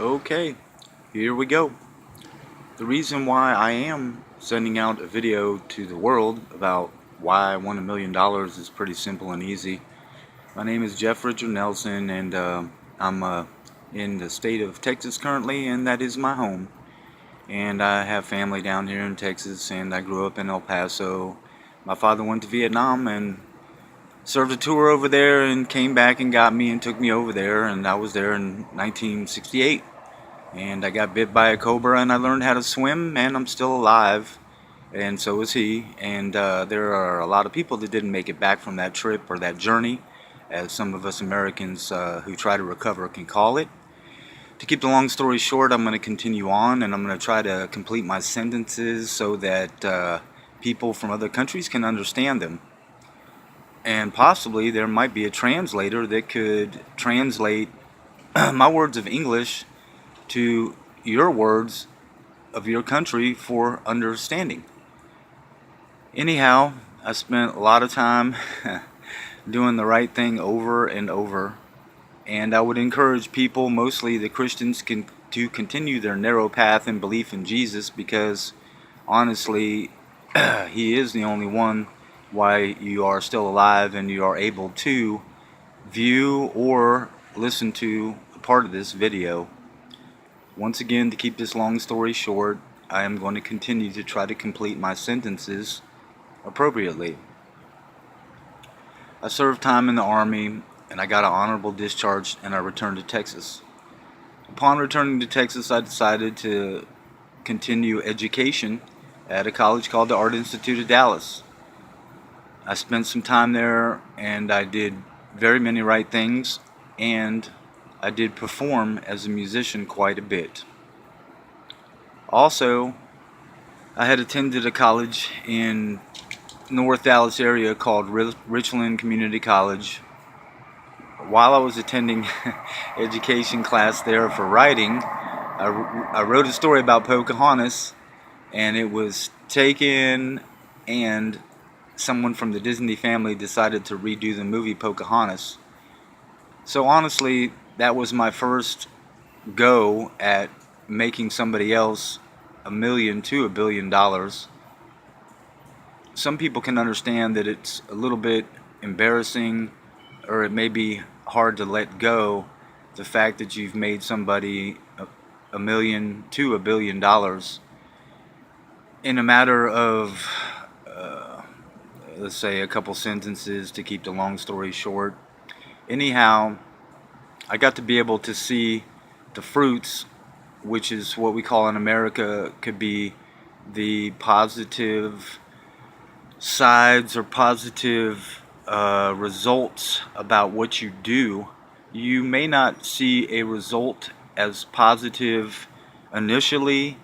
Okay, here we go. The reason why I am sending out a video to the world about why I won $1 million is pretty simple and easy. My name is Jeff Richard Nelson, and I'm in the state of Texas currently, and that is my home. And I have family down here in Texas, and I grew up in El Paso. My father went to Vietnam and served a tour over there and came back and got me and took me over there, and I was there in 1968. And I got bit by a cobra and I learned how to swim, and I'm still alive, and so is he. And there are a lot of people that didn't make it back from that trip or that journey, as some of us Americans who try to recover can call it. To keep the long story short, I'm going to continue on, and I'm going to try to complete my sentences so that people from other countries can understand them. And possibly there might be a translator that could translate my words of English to your words of your country for understanding. Anyhow, I spent a lot of time doing the right thing over and over, and I would encourage people, mostly the Christians, to continue their narrow path and belief in Jesus, because honestly, He is the only one why you are still alive and you are able to view or listen to a part of this video. Once again, to keep this long story short, I am going to continue to try to complete my sentences appropriately. I served time in the Army, and I got an honorable discharge, and I returned to Texas. Upon returning to Texas, I decided to continue education at a college called the Art Institute of Dallas. I spent some time there, and I did very many right things, and I did perform as a musician quite a bit. Also, I had attended a college in North Dallas area called Richland Community College. While I was attending education class there for writing, I wrote a story about Pocahontas, and it was taken, and someone from the Disney family decided to redo the movie Pocahontas. So honestly, that was my first go at making somebody else $1 million to $1 billion. Some people can understand that it's a little bit embarrassing, or it may be hard to let go, the fact that you've made somebody $1 million to $1 billion in a matter of let's say a couple sentences, to keep the long story short. Anyhow, I got to be able to see the fruits, which is what we call in America could be the positive sides or positive results about what you do. You may not see a result as positive initially,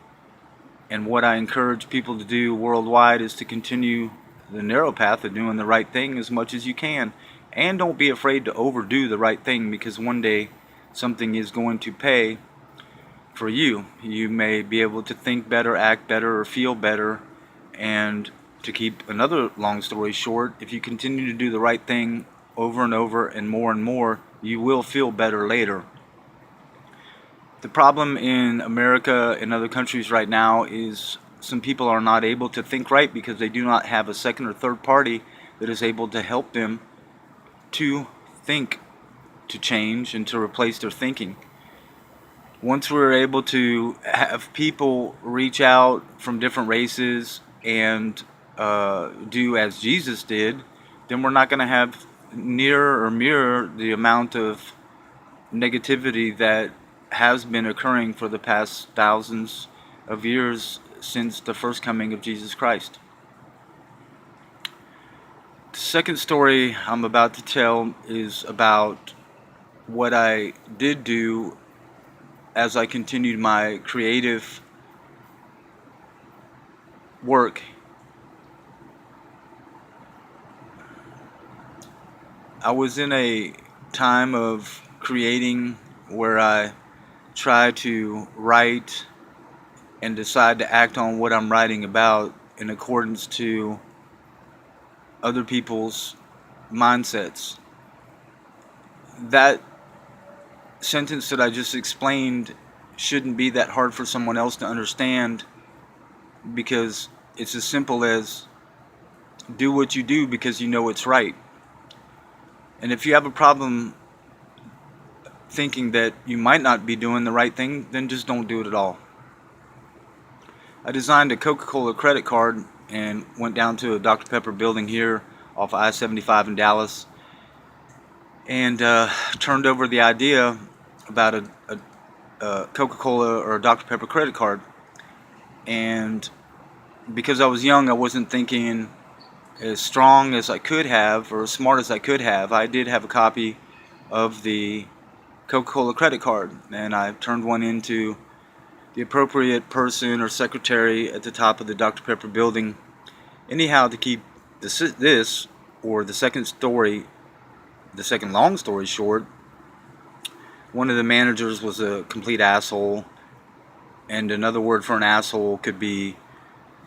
and what I encourage people to do worldwide is to continue the narrow path of doing the right thing as much as you can, and don't be afraid to overdo the right thing, because one day something is going to pay for you. You may be able to think better, act better, or feel better. And to keep another long story short, if you continue to do the right thing over and over and more, you will feel better later. The problem in America and other countries right now is some people are not able to think right because they do not have a second or third party that is able to help them to think, to change, and to replace their thinking. Once we're able to have people reach out from different races and do as Jesus did, then we're not going to have near or mirror the amount of negativity that has been occurring for the past thousands of years since the first coming of Jesus Christ. The second story I'm about to tell is about what I did do as I continued my creative work. I was in a time of creating where I try to write and decide to act on what I'm writing about in accordance to other people's mindsets. That sentence that I just explained shouldn't be that hard for someone else to understand, because it's as simple as do what you do because you know it's right. And if you have a problem thinking that you might not be doing the right thing, then just don't do it at all. I designed a Coca-Cola credit card and went down to a Dr. Pepper building here off I-75 in Dallas, and turned over the idea about a Coca-Cola or a Dr. Pepper credit card. And because I was young, I wasn't thinking as strong as I could have or as smart as I could have. I did have a copy of the Coca-Cola credit card, and I turned one into the appropriate person or secretary at the top of the Dr. Pepper building. Anyhow, to keep this or the second long story short, one of the managers was a complete asshole, and another word for an asshole could be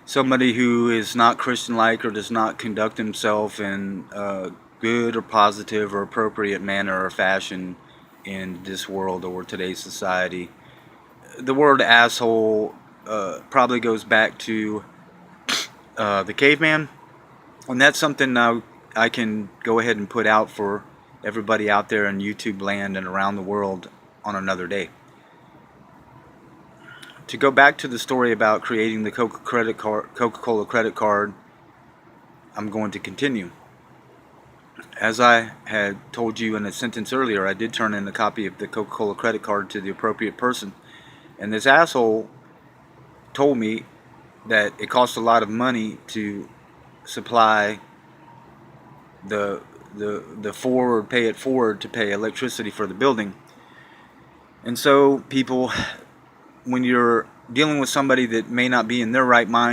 somebody who is not Christian-like or does not conduct himself in a good or positive or appropriate manner or fashion in this world or today's society. The word asshole probably goes back to the caveman, and that's something now I can go ahead and put out for everybody out there in YouTube land and around the world on another day. To go back to the story about creating the Coca-Cola credit card, I'm going to continue. As I had told you in a sentence earlier, I did turn in a copy of the Coca-Cola credit card to the appropriate person, and this asshole told me that it cost a lot of money to supply the forward, pay it forward to pay electricity for the building. And so people, when you're dealing with somebody that may not be in their right mind,